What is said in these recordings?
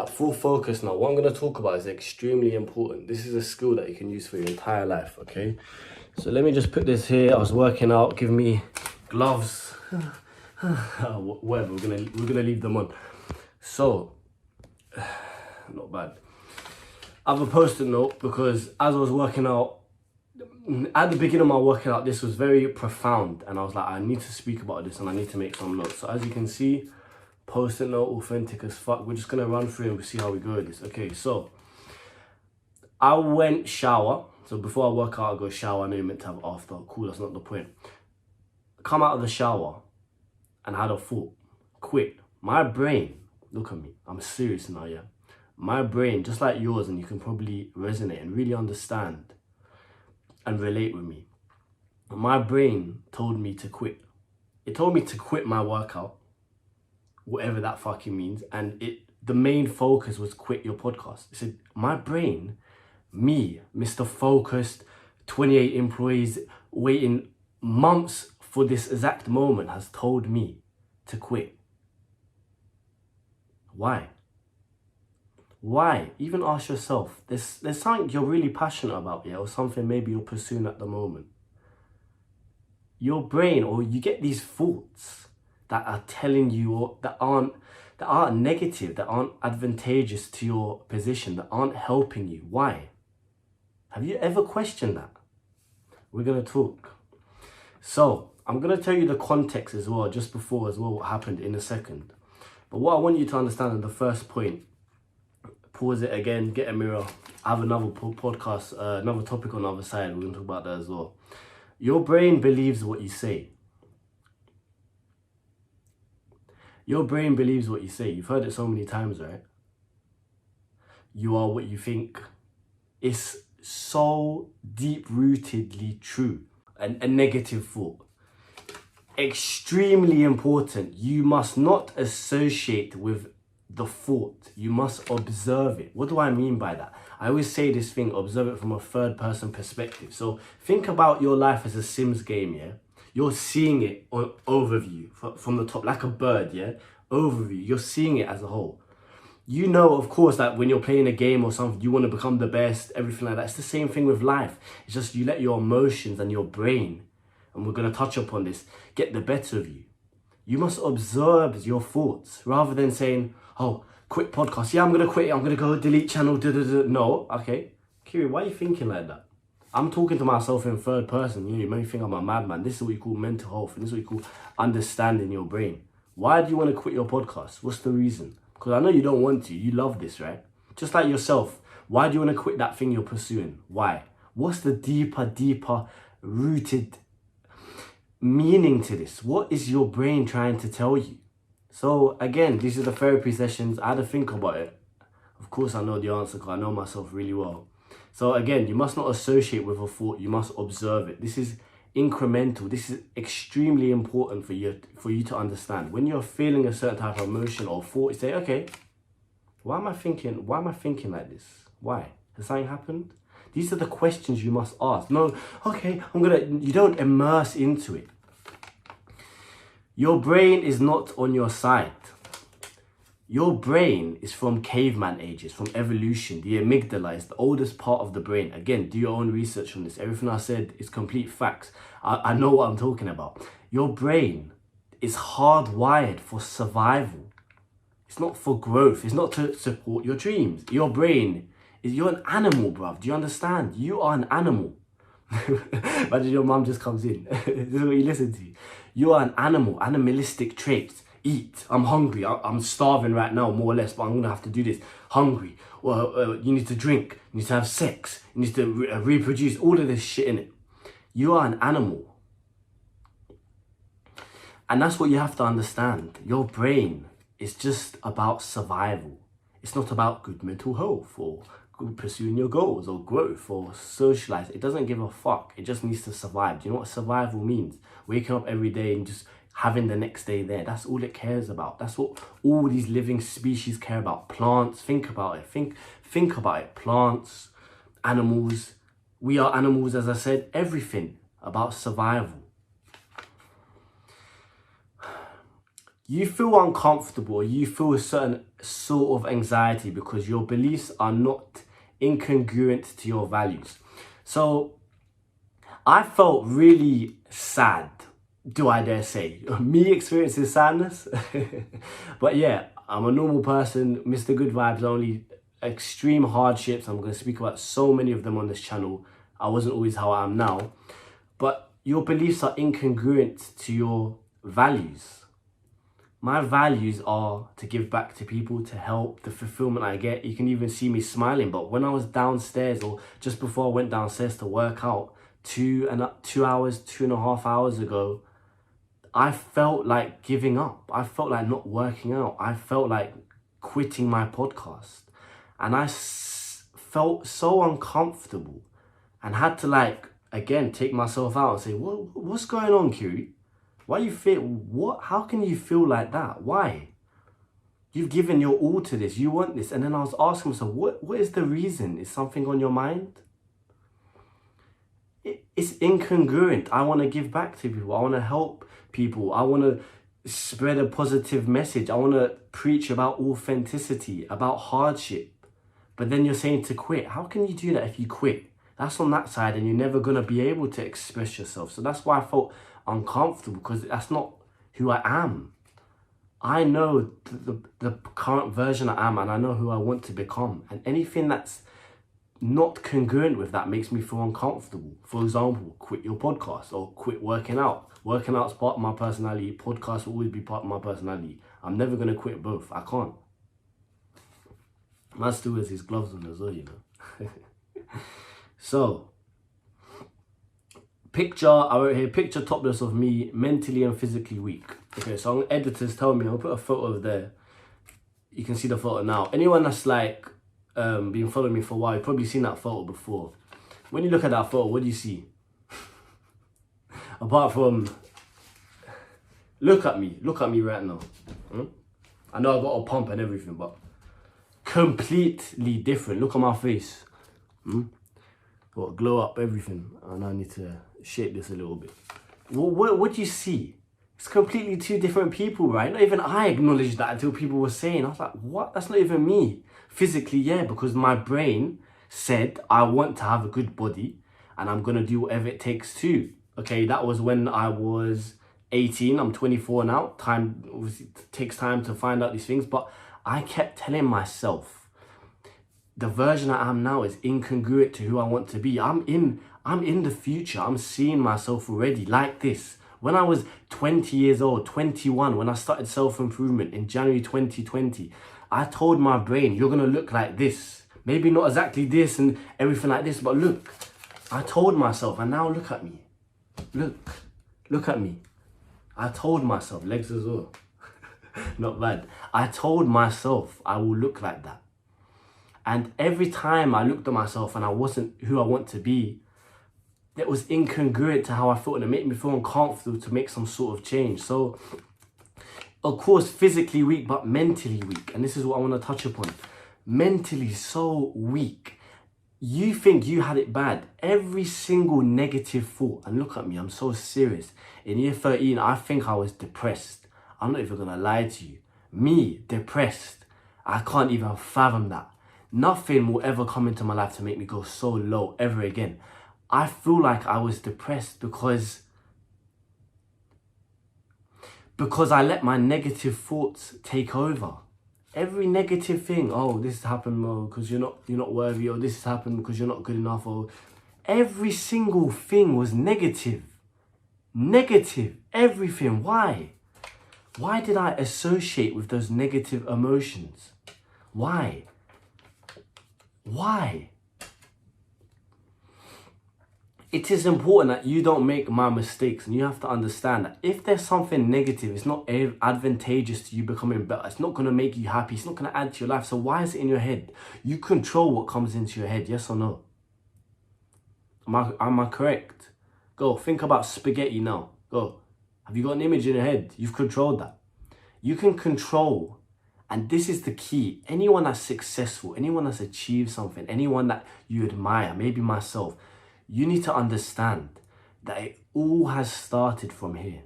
Full focus now. What I'm going to talk about is extremely important. This is a skill that you can use for your entire life, okay? So let me just put this here. I was working out. Give me gloves. Whatever. We're gonna leave them on. So, not bad. I have a post-it note because as I was working out, at the beginning of my working out, this was very profound, and I was like, I need to speak about this and I need to make some notes. So as you can see, post-it note, authentic as fuck. We're just gonna run through and we'll see how we go with this. Okay, so I went shower. So before I work out, I go shower. I know you're meant to have after. Cool, that's not the point. Come out of the shower and had a thought. Quit. My brain, look at me. I'm serious now, yeah. My brain, just like yours, and you can probably resonate and really understand and relate with me. My brain told me to quit. It told me to quit my workout, whatever that fucking means. And the main focus was quit your podcast. It said, my brain, me, Mr. Focused, 28 employees, waiting months for this exact moment, has told me to quit. Why? Why? Even ask yourself, there's something you're really passionate about, yeah, or something maybe you're pursuing at the moment. Your brain, or you get these thoughts that are telling you, or that aren't negative, that aren't advantageous to your position, that aren't helping you. Why? Have you ever questioned that? We're gonna talk. So I'm gonna tell you the context as well, just before as well, what happened in a second. But what I want you to understand in the first point, pause it again, get a mirror. I have another podcast, another topic on the other side. We're gonna talk about that as well. Your brain believes what you say. Your brain believes what you say. You've heard it so many times, right? You are what you think. It's so deep-rootedly true. A negative thought. Extremely important. You must not associate with the thought. You must observe it. What do I mean by that? I always say this thing, observe it from a third person perspective. So think about your life as a Sims game, yeah? You're seeing it on overview from the top, like a bird, yeah? Overview. You're seeing it as a whole. You know, of course, that when you're playing a game or something, you want to become the best, everything like that. It's the same thing with life. It's just you let your emotions and your brain, and we're going to touch upon this, get the better of you. You must observe your thoughts rather than saying, oh, quit podcast. Yeah, I'm going to quit. I'm going to go delete channel. No, okay. Kiri, why are you thinking like that? I'm talking to myself in third person. You may think I'm a madman. This is what you call mental health. And this is what you call understanding your brain. Why do you want to quit your podcast? What's the reason? Because I know you don't want to. You love this, right? Just like yourself. Why do you want to quit that thing you're pursuing? Why? What's the deeper rooted meaning to this? What is your brain trying to tell you? So again, these are the therapy sessions. I had to think about it. Of course, I know the answer because I know myself really well. So again, you must not associate with a thought. You must observe it. This is incremental. This is extremely important for you to understand. When you're feeling a certain type of emotion or thought, you say, okay, why am I thinking like this? Why? Has something happened? These are the questions you must ask. No, okay, you don't immerse into it. Your brain is not on your side. Your brain is from caveman ages, from evolution. The amygdala is the oldest part of the brain. Again, do your own research on this. Everything I said is complete facts. I know what I'm talking about. Your brain is hardwired for survival. It's not for growth. It's not to support your dreams. Your brain you're an animal, bruv. Do you understand? You are an animal. Imagine your mum just comes in. This is what you listen to. You are an animal, animalistic traits. Eat. I'm hungry. I'm starving right now, more or less, but I'm going to have to do this. Hungry. Well, you need to drink. You need to have sex. You need to reproduce. All of this shit in it. You are an animal. And that's what you have to understand. Your brain is just about survival. It's not about good mental health or pursuing your goals or growth or socialize. It doesn't give a fuck. It just needs to survive. Do you know what survival means? Waking up every day and just having the next day there. That's all it cares about. That's what all these living species care about. Plants, think about it. Think about it. Plants, animals. We are animals, as I said. Everything about survival. You feel uncomfortable, you feel a certain sort of anxiety because your beliefs are not incongruent to your values. So I felt really sad, do I dare say. Me experiencing sadness. But yeah, I'm a normal person, Mr. Good Vibes only. Extreme hardships, I'm going to speak about so many of them on this channel. I wasn't always how I am now. But your beliefs are incongruent to your values. My values are to give back to people, to help, the fulfillment I get. You can even see me smiling. But when I was downstairs, or just before I went downstairs to work out, 2.5 hours ago, I felt like giving up. I felt like not working out. I felt like quitting my podcast. And I felt so uncomfortable and had to again, take myself out and say, what's going on, Kiri? Why you feel, how can you feel like that? Why? You've given your all to this, you want this. And then I was asking myself, what is the reason? Is something on your mind? It's incongruent. I want to give back to people. I want to help people. I want to spread a positive message. I want to preach about authenticity, about hardship. But then you're saying to quit. How can you do that if you quit? That's on that side and you're never going to be able to express yourself. So that's why I felt uncomfortable, because that's not who I am. I know the current version I am, and I know who I want to become. And anything that's not congruent with that makes me feel uncomfortable. For example, quit your podcast or quit working out. Working out's part of my personality. Podcast will always be part of my personality. I'm never going to quit both. I can't. Man still has his gloves on as well, you know. So, I wrote here, picture topless of me, mentally and physically weak. Okay, so editors tell me, I'll put a photo of there. You can see the photo now. Anyone that's been following me for a while, you've probably seen that photo before. When you look at that photo, what do you see? Apart from, look at me right now. I know I got a pump and everything, but completely different. Look at my face. Got glow up, everything. And I need to shape this a little bit. What do you see? It's completely two different people, right? Not even I acknowledged that until people were saying. I was like, what? That's not even me. Physically, yeah, because my brain said I want to have a good body and I'm going to do whatever it takes to. Okay, that was when I was 18. I'm 24 now. It takes time to find out these things. But I kept telling myself, the version I am now is incongruent to who I want to be. I'm in the future. I'm seeing myself already like this. When I was 20 years old, 21, when I started self-improvement in January 2020, I told my brain, you're going to look like this. Maybe not exactly this and everything like this, but look. I told myself, and now look at me. Look at me. I told myself, legs as well. Not bad. I told myself I will look like that. And every time I looked at myself and I wasn't who I want to be, that was incongruent to how I felt, and it made me feel uncomfortable to make some sort of change. So, of course, physically weak, but mentally weak. And this is what I want to touch upon. Mentally so weak. You think you had it bad. Every single negative thought, and look at me, I'm so serious. In year 13, I think I was depressed. I'm not even going to lie to you. Me, depressed. I can't even fathom that. Nothing will ever come into my life to make me go so low ever again. I feel like I was depressed because I let my negative thoughts take over. Every negative thing, oh, this happened because you're not worthy, or this has happened because you're not good enough, or every single thing was negative. Negative, everything. Why? Why did I associate with those negative emotions? Why? Why? It is important that you don't make my mistakes, and you have to understand that if there's something negative, it's not advantageous to you becoming better. It's not going to make you happy. It's not going to add to your life. So why is it in your head? You control what comes into your head, yes or no? Am I correct? Go, think about spaghetti now. Go. Have you got an image in your head? You've controlled that. You can control, and this is the key. Anyone that's successful, anyone that's achieved something, anyone that you admire, maybe myself, you need to understand that it all has started from here.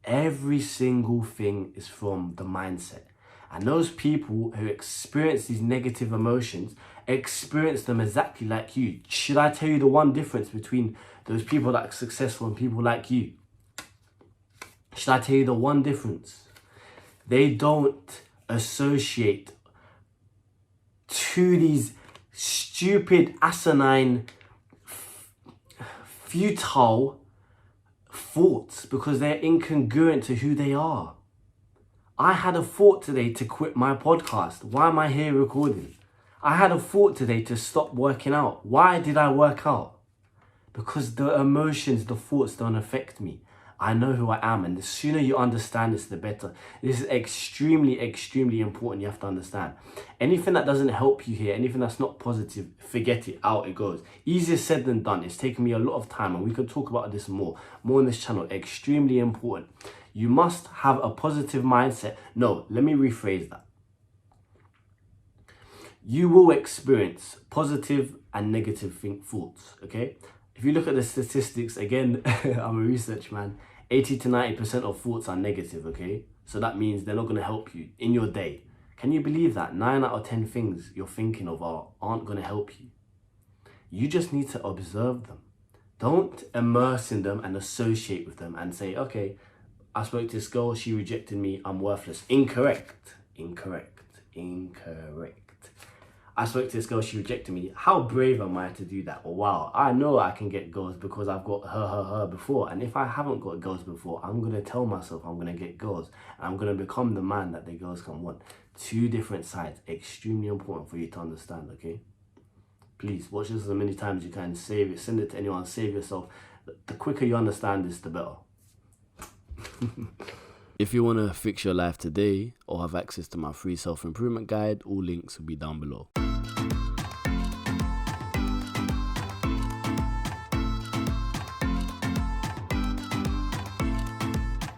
Every single thing is from the mindset. And those people who experience these negative emotions experience them exactly like you. Should I tell you the one difference between those people that are successful and people like you? Should I tell you the one difference? They don't associate to these stupid, asinine, futile thoughts because they're incongruent to who they are. I had a thought today to quit my podcast. Why am I here recording? I had a thought today to stop working out. Why did I work out? Because the emotions, the thoughts don't affect me. I know who I am, and the sooner you understand this, the better. This is extremely, extremely important. You have to understand. Anything that doesn't help you here, anything that's not positive, forget it, out it goes. Easier said than done. It's taken me a lot of time, and we could talk about this more on this channel. Extremely important. You must have a positive mindset. No, let me rephrase that. You will experience positive and negative thoughts, okay? If you look at the statistics, again, I'm a research man, 80 to 90% of thoughts are negative, okay? So that means they're not going to help you in your day. Can you believe that? 9 out of 10 things you're thinking of aren't going to help you. You just need to observe them. Don't immerse in them and associate with them and say, okay, I spoke to this girl, she rejected me, I'm worthless. Incorrect. I spoke to this girl, she rejected me. How brave am I to do that? Or wow, I know I can get girls because I've got her before. And if I haven't got girls before, I'm going to tell myself I'm going to get girls. And I'm going to become the man that the girls can want. Two different sides. Extremely important for you to understand, okay? Please, watch this as many times as you can. Save it. Send it to anyone. Save yourself. The quicker you understand this, the better. If you want to fix your life today or have access to my free self-improvement guide, all links will be down below.